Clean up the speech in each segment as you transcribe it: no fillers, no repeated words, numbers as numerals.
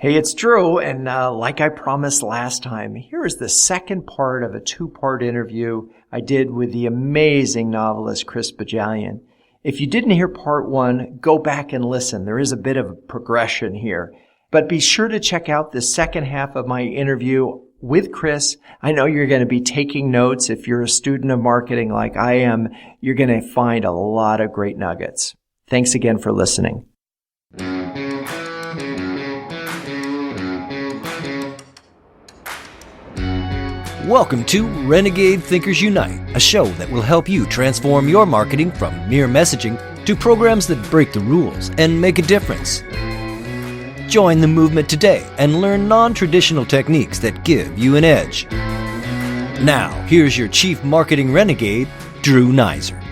Hey, it's Drew, and like I promised last time, here is the second part of a two-part interview I did with the amazing novelist Chris Bohjalian. If you didn't hear part one, go back and listen. There is a bit of a progression here. But be sure to check out the second half of my interview with Chris. I know you're going to be taking notes. If you're a student of marketing like I am, you're going to find a lot of great nuggets. Thanks again for listening. Welcome to Renegade Thinkers Unite, a show that will help you transform your marketing from mere messaging to programs that break the rules and make a difference. Join the movement today and learn non-traditional techniques that give you an edge. Now, here's your Chief Marketing Renegade, Drew Nizer.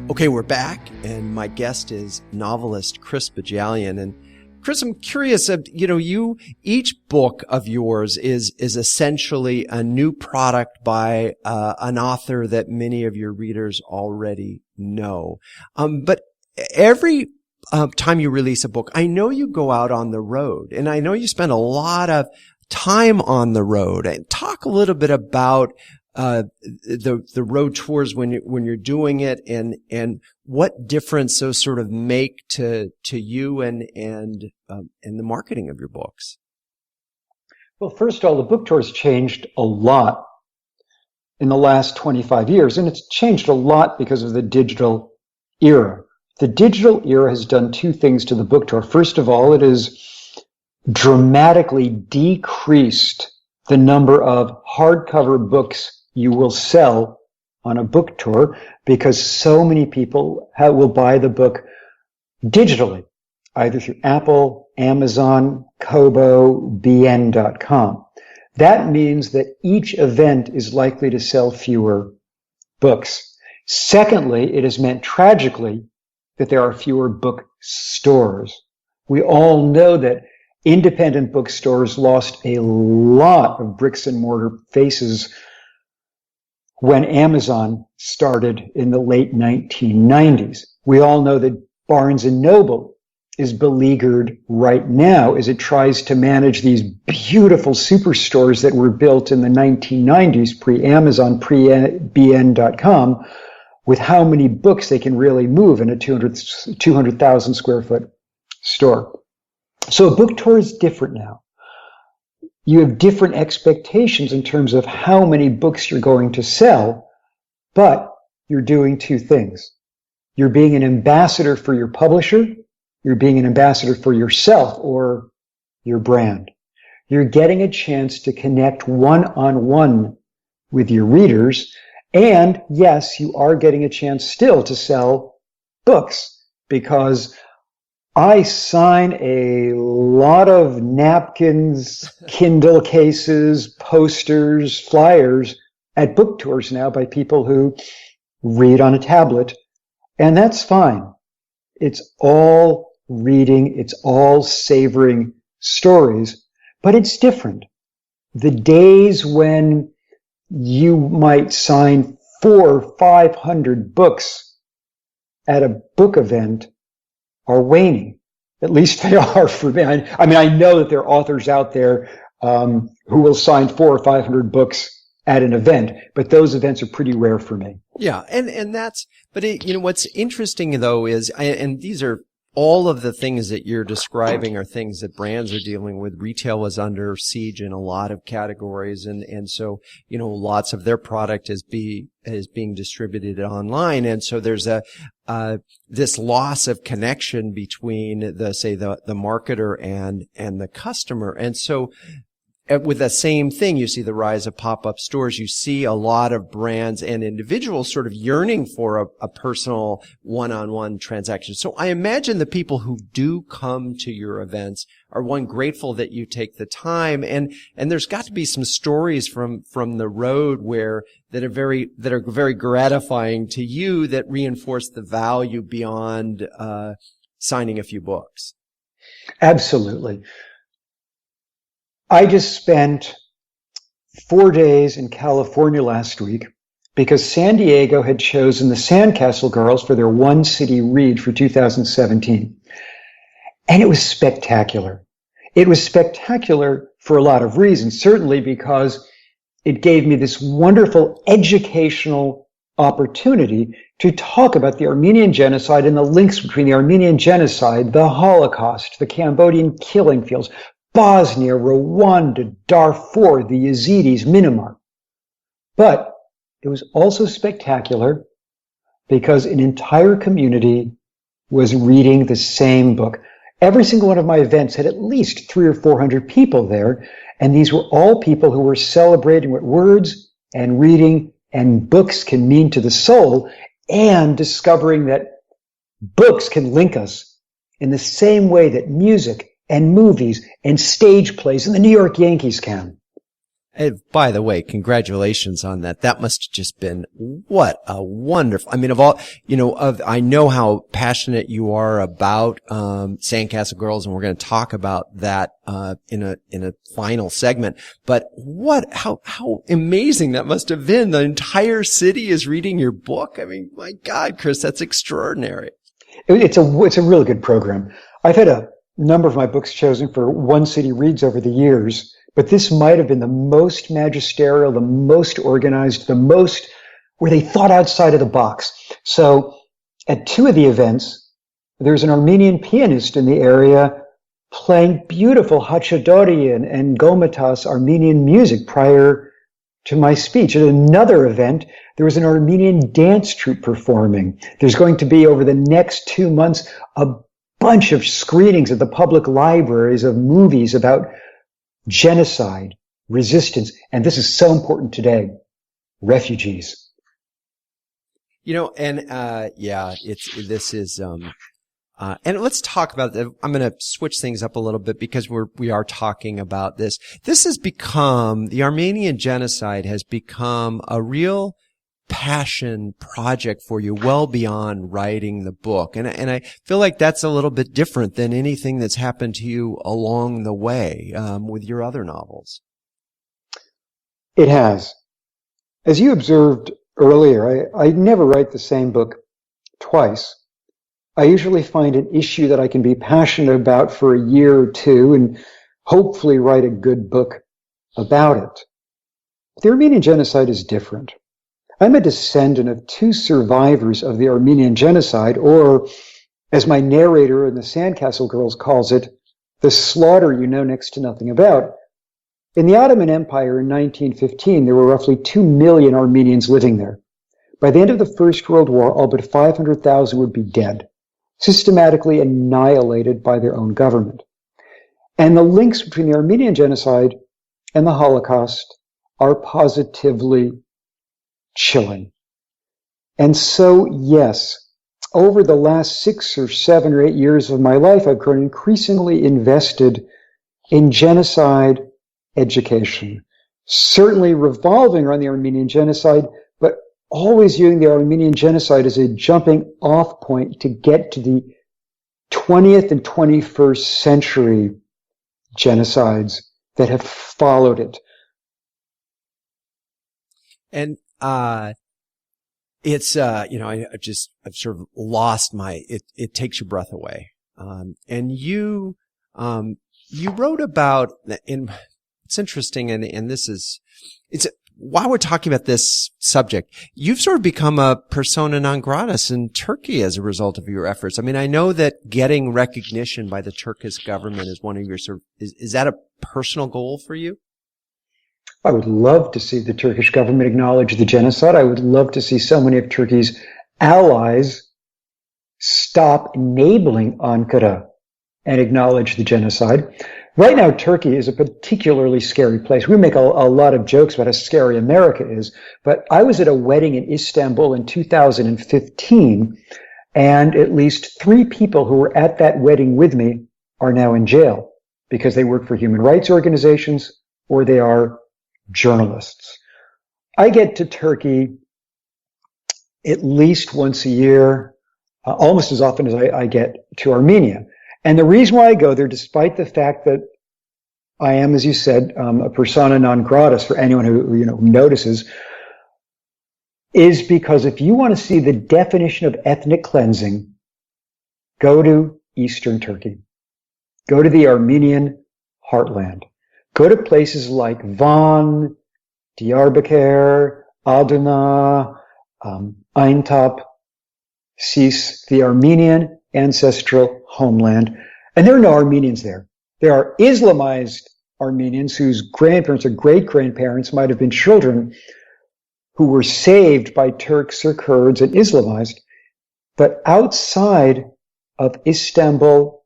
Okay, we're back, and my guest is novelist Chris Bohjalian. And Chris, I'm curious, each book of yours is essentially a new product by an author that many of your readers already know. But every time you release a book, I know you go out on the road, and I know you spend a lot of time on the road. And talk a little bit about the road tours when you're doing it, and what difference those sort of make to you and the marketing of your books. Well, first of all, the book tour's changed a lot in the last 25 years, and it's changed a lot because of the digital era. The digital era has done two things to the book tour. First of all, it has dramatically decreased the number of hardcover books you will sell on a book tour because so many people will buy the book digitally, either through Apple, Amazon, Kobo, bn.com. That means that each event is likely to sell fewer books. Secondly, it has meant tragically that there are fewer bookstores. We all know that independent bookstores lost a lot of bricks and mortar faces when Amazon started in the late 1990s. We all know that Barnes & Noble is beleaguered right now as it tries to manage these beautiful superstores that were built in the 1990s, pre-Amazon, pre-bn.com, with how many books they can really move in a 200,000 square foot store. So a book tour is different now. You have different expectations in terms of how many books you're going to sell, but you're doing two things. You're being an ambassador for your publisher. You're being an ambassador for yourself or your brand. You're getting a chance to connect one-on-one with your readers. And yes, you are getting a chance still to sell books because I sign a lot of napkins, Kindle cases, posters, flyers at book tours now by people who read on a tablet, and that's fine. It's all reading, it's all savoring stories, but it's different. The days when you might sign 400 or 500 books at a book event are waning. At least they are for me. I mean, I know that there are authors out there who will sign 400 or 500 books at an event, but those events are pretty rare for me. Yeah, and that's, but what's interesting though is, and these are all of the things that you're describing are things that brands are dealing with. Retail is under siege in a lot of categories, and so lots of their product is being distributed online, and so there's this loss of connection between the marketer and the customer, and so with the same thing, you see the rise of pop-up stores. You see a lot of brands and individuals sort of yearning for a personal one-on-one transaction. So I imagine the people who do come to your events are, one, grateful that you take the time, and there's got to be some stories from the road that are very gratifying to you, that reinforce the value beyond signing a few books. Absolutely. I just spent 4 days in California last week because San Diego had chosen the Sandcastle Girls for their one city read for 2017. And it was spectacular. It was spectacular for a lot of reasons, certainly because it gave me this wonderful educational opportunity to talk about the Armenian genocide and the links between the Armenian genocide, the Holocaust, the Cambodian killing fields, Bosnia, Rwanda, Darfur, the Yazidis, Myanmar. But it was also spectacular because an entire community was reading the same book. Every single one of my events had at least 300 or 400 people there, and these were all people who were celebrating what words and reading and books can mean to the soul, and discovering that books can link us in the same way that music and movies and stage plays and the New York Yankees can. And by the way, congratulations on that. That must have just been what a wonderful, I mean, of all, I know how passionate you are about, Sandcastle Girls, and we're going to talk about that, in a final segment. But how amazing that must have been. The entire city is reading your book. I mean, my God, Chris, that's extraordinary. It's a really good program. I've had a number of my books chosen for one city reads over the years. But this might have been the most magisterial, the most organized, the most where they thought outside of the box. So at two of the events, there's an Armenian pianist in the area playing beautiful Hachadorian and Gomatas Armenian music prior to my speech. At another event, there was an Armenian dance troupe performing. There's going to be, over the next 2 months, a bunch of screenings at the public libraries of movies about genocide, resistance, and this is so important today, refugees. And let's talk about that. I'm going to switch things up a little bit because we are talking about this. This has become, the Armenian genocide has become a real passion project for you, well beyond writing the book. And I feel like that's a little bit different than anything that's happened to you along the way, with your other novels. It has. As you observed earlier, I never write the same book twice. I usually find an issue that I can be passionate about for a year or two and hopefully write a good book about it. The Armenian genocide is different. I'm a descendant of two survivors of the Armenian genocide, or, as my narrator in the Sandcastle Girls calls it, the slaughter you know next to nothing about. In the Ottoman Empire in 1915, there were roughly 2 million Armenians living there. By the end of the First World War, all but 500,000 would be dead, systematically annihilated by their own government. And the links between the Armenian genocide and the Holocaust are positively chilling. And so, yes, over the last 6 or 7 or 8 years of my life, I've grown increasingly invested in genocide education, certainly revolving around the Armenian genocide, but always viewing the Armenian genocide as a jumping off point to get to the 20th and 21st century genocides that have followed it. And it's, I've sort of lost it takes your breath away. And you wrote about, it's interesting, and while we're talking about this subject, you've sort of become a persona non grata in Turkey as a result of your efforts. I mean, I know that getting recognition by the Turkish government is one of your is that a personal goal for you? I would love to see the Turkish government acknowledge the genocide. I would love to see so many of Turkey's allies stop enabling Ankara and acknowledge the genocide. Right now, Turkey is a particularly scary place. We make a lot of jokes about how scary America is, but I was at a wedding in Istanbul in 2015, and at least 3 people who were at that wedding with me are now in jail because they work for human rights organizations or they are journalists. I get to Turkey at least once a year, almost as often as I get to Armenia. And the reason why I go there, despite the fact that I am, as you said, a persona non grata for anyone who notices, is because if you want to see the definition of ethnic cleansing, go to Eastern Turkey. Go to the Armenian heartland. Go to places like Van, Diyarbakir, Adana, Aintab, Sis, the Armenian ancestral homeland. And there are no Armenians there. There are Islamized Armenians whose grandparents or great-grandparents might have been children who were saved by Turks or Kurds and Islamized. But outside of Istanbul,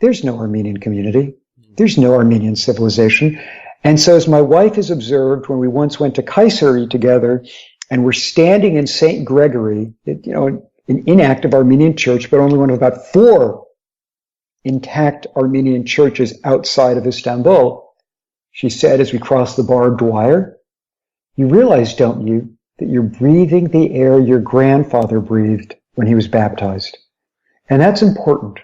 there's no Armenian community. There's no Armenian civilization. And so as my wife has observed, when we once went to Kayseri together and we're standing in St. Gregory, an inactive Armenian church, but only one of about 4 intact Armenian churches outside of Istanbul, she said as we crossed the barbed wire, you realize, don't you, that you're breathing the air your grandfather breathed when he was baptized. And that's important.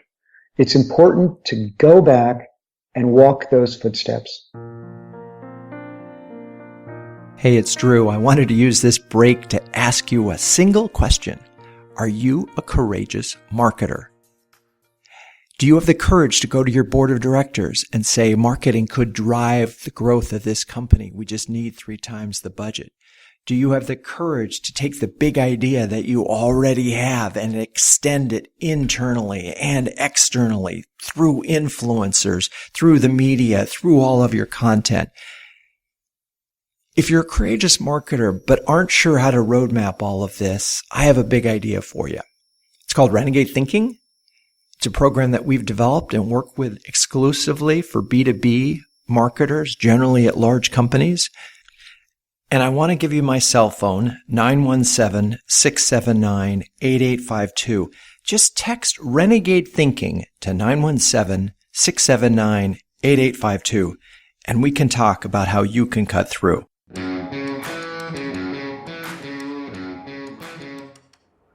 It's important to go back and walk those footsteps. Hey, it's Drew. I wanted to use this break to ask you a single question. Are you a courageous marketer? Do you have the courage to go to your board of directors and say, marketing could drive the growth of this company? We just need 3 times the budget. Do you have the courage to take the big idea that you already have and extend it internally and externally through influencers, through the media, through all of your content? If you're a courageous marketer but aren't sure how to roadmap all of this, I have a big idea for you. It's called Renegade Thinking. It's a program that we've developed and work with exclusively for B2B marketers, generally at large companies. And I want to give you my cell phone, 917-679-8852. Just text Renegade Thinking to 917-679-8852, and we can talk about how you can cut through.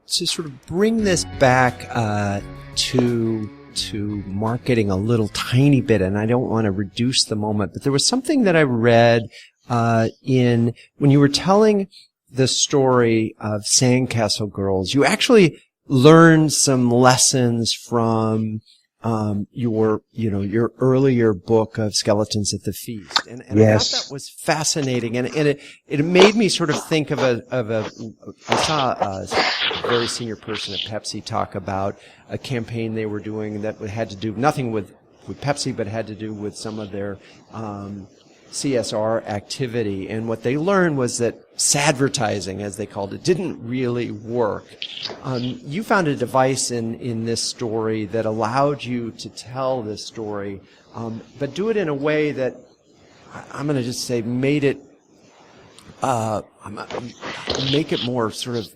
To sort of bring this back to marketing a little tiny bit, and I don't want to reduce the moment, but there was something that I read when you were telling the story of Sandcastle Girls. You actually learned some lessons from your earlier book of Skeletons at the Feast, and Yes. I thought that was fascinating, and it made me sort of think of I saw a very senior person at Pepsi talk about a campaign they were doing that had to do nothing with Pepsi, but had to do with some of their CSR activity. And what they learned was that sadvertising, as they called it, didn't really work. You found a device in this story that allowed you to tell this story, but do it in a way that I'm going to just say made it make it more sort of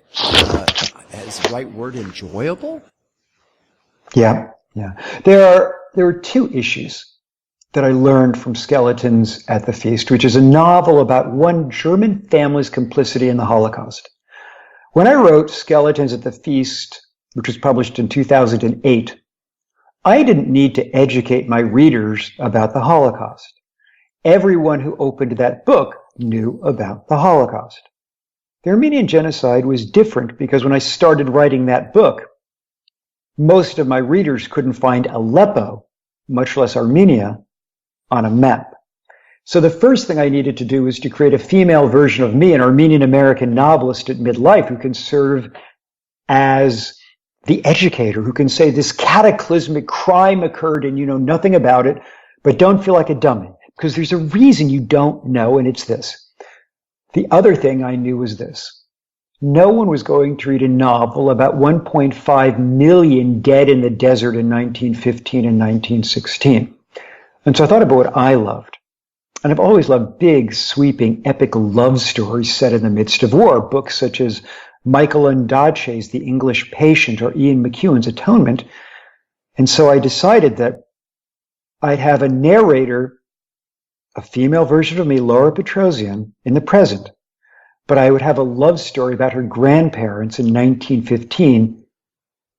as the right word, enjoyable. Yeah. There were 2 issues that I learned from Skeletons at the Feast, which is a novel about one German family's complicity in the Holocaust. When I wrote Skeletons at the Feast, which was published in 2008, I didn't need to educate my readers about the Holocaust. Everyone who opened that book knew about the Holocaust. The Armenian genocide was different because when I started writing that book, most of my readers couldn't find Aleppo, much less Armenia, on a map. So the first thing I needed to do was to create a female version of me, an Armenian-American novelist at midlife who can serve as the educator, who can say this cataclysmic crime occurred and you know nothing about it, but don't feel like a dummy, because there's a reason you don't know, and it's this. The other thing I knew was this. No one was going to read a novel about 1.5 million dead in the desert in 1915 and 1916. And so I thought about what I loved. And I've always loved big, sweeping, epic love stories set in the midst of war, books such as Michael Ondaatje's The English Patient or Ian McEwan's Atonement. And so I decided that I'd have a narrator, a female version of me, Laura Petrosian, in the present, but I would have a love story about her grandparents in 1915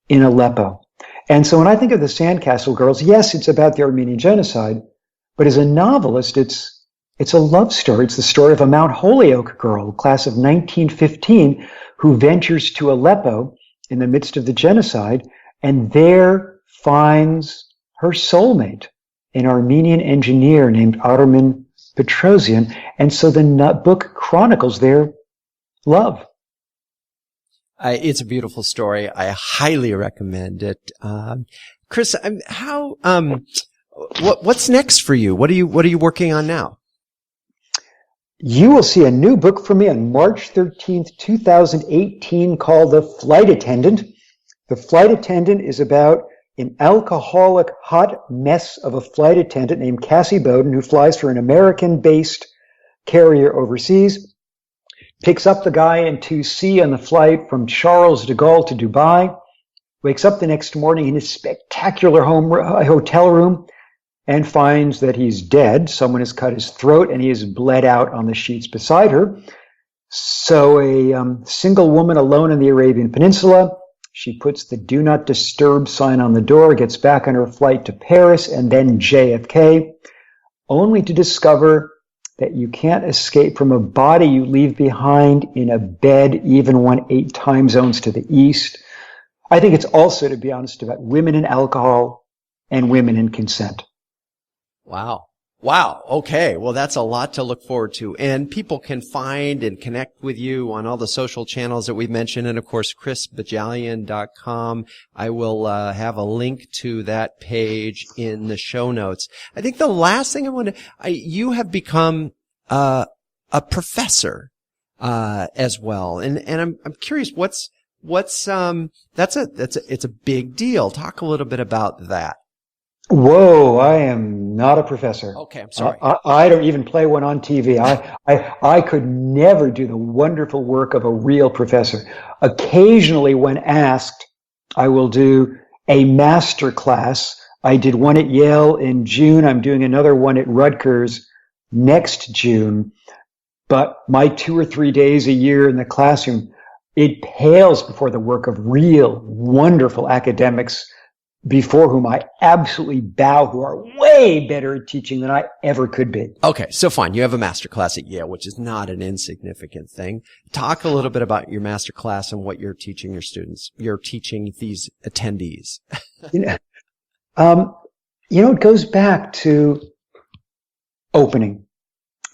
in Aleppo. And so when I think of the Sandcastle Girls, yes, it's about the Armenian genocide, but as a novelist, it's a love story. It's the story of a Mount Holyoke girl, class of 1915, who ventures to Aleppo in the midst of the genocide and there finds her soulmate, an Armenian engineer named Armen Petrosian. And so the book chronicles their love. It's a beautiful story. I highly recommend it. Chris, what's next for you? What are you working on now? You will see a new book from me on March 13th, 2018 called The Flight Attendant. The Flight Attendant is about an alcoholic hot mess of a flight attendant named Cassie Bowden, who flies for an American-based carrier overseas, picks up the guy in 2C on the flight from Charles de Gaulle to Dubai, wakes up the next morning in his spectacular hotel room, and finds that he's dead. Someone has cut his throat and he is bled out on the sheets beside her. So a single woman alone in the Arabian Peninsula, she puts the do not disturb sign on the door, gets back on her flight to Paris and then JFK, only to discover that you can't escape from a body you leave behind in a bed, even one 8 time zones to the east. I think it's also, to be honest, about women and alcohol and women and consent. Wow. Okay. Well, that's a lot to look forward to. And people can find and connect with you on all the social channels that we mentioned. And of course, chrisbohjalian.com. I will have a link to that page in the show notes. I think the last thing you have become a professor as well. And I'm curious it's a big deal. Talk a little bit about that. Whoa, I am not a professor. Okay, I'm sorry. I don't even play one on TV. I could never do the wonderful work of a real professor. Occasionally, when asked, I will do a master class. I did one at Yale in June. I'm doing another one at Rutgers next June. But my 2 or 3 days a year in the classroom, it pales before the work of real, wonderful academics before whom I absolutely bow, who are way better at teaching than I ever could be. Okay, so fine. You have a master class at Yale, which is not an insignificant thing. Talk a little bit about your master class and what you're teaching your students. You're teaching these attendees. It goes back to opening.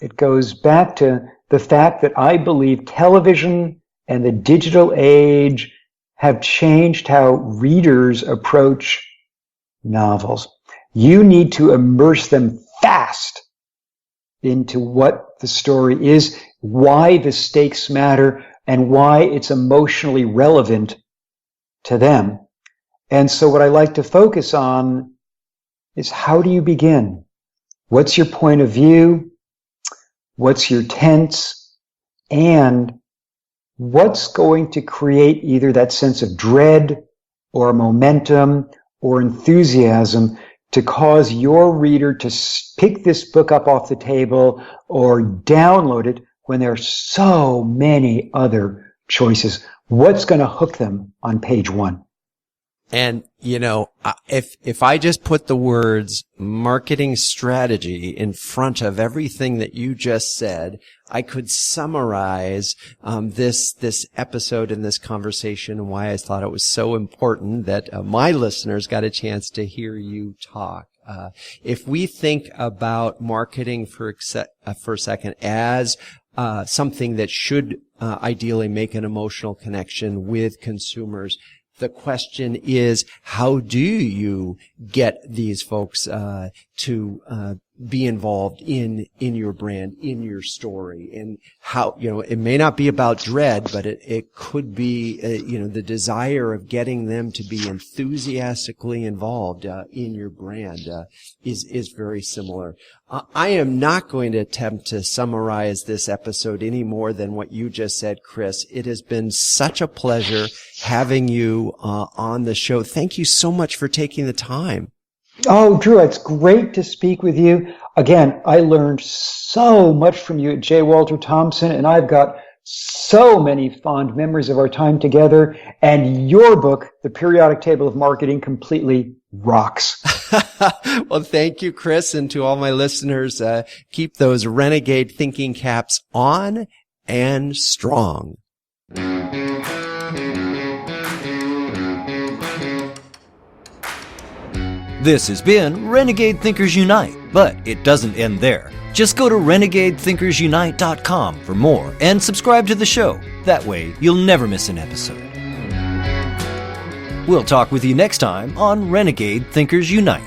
It goes back to the fact that I believe television and the digital age have changed how readers approach novels. You need to immerse them fast into what the story is, why the stakes matter, and why it's emotionally relevant to them. And so what I like to focus on is, how do you begin? What's your point of view? What's your tense? And what's going to create either that sense of dread or momentum or enthusiasm to cause your reader to pick this book up off the table or download it when there are so many other choices? What's going to hook them on page 1? And, if I just put the words marketing strategy in front of everything that you just said, I could summarize this episode and this conversation and why I thought it was so important that my listeners got a chance to hear you talk. If we think about marketing for a second as something that should ideally make an emotional connection with consumers, the question is, how do you get these folks to be involved in your brand, in your story? And how, it may not be about dread, but it could be, the desire of getting them to be enthusiastically involved in your brand is very similar. I am not going to attempt to summarize this episode any more than what you just said, Chris. It has been such a pleasure having you on the show. Thank you so much for taking the time. Oh, Drew, it's great to speak with you. Again, I learned so much from you at J. Walter Thompson, and I've got so many fond memories of our time together. And your book, The Periodic Table of Marketing, completely rocks. Well, thank you, Chris. And to all my listeners, keep those renegade thinking caps on and strong. This has been Renegade Thinkers Unite, but it doesn't end there. Just go to renegadethinkersunite.com for more and subscribe to the show. That way, you'll never miss an episode. We'll talk with you next time on Renegade Thinkers Unite.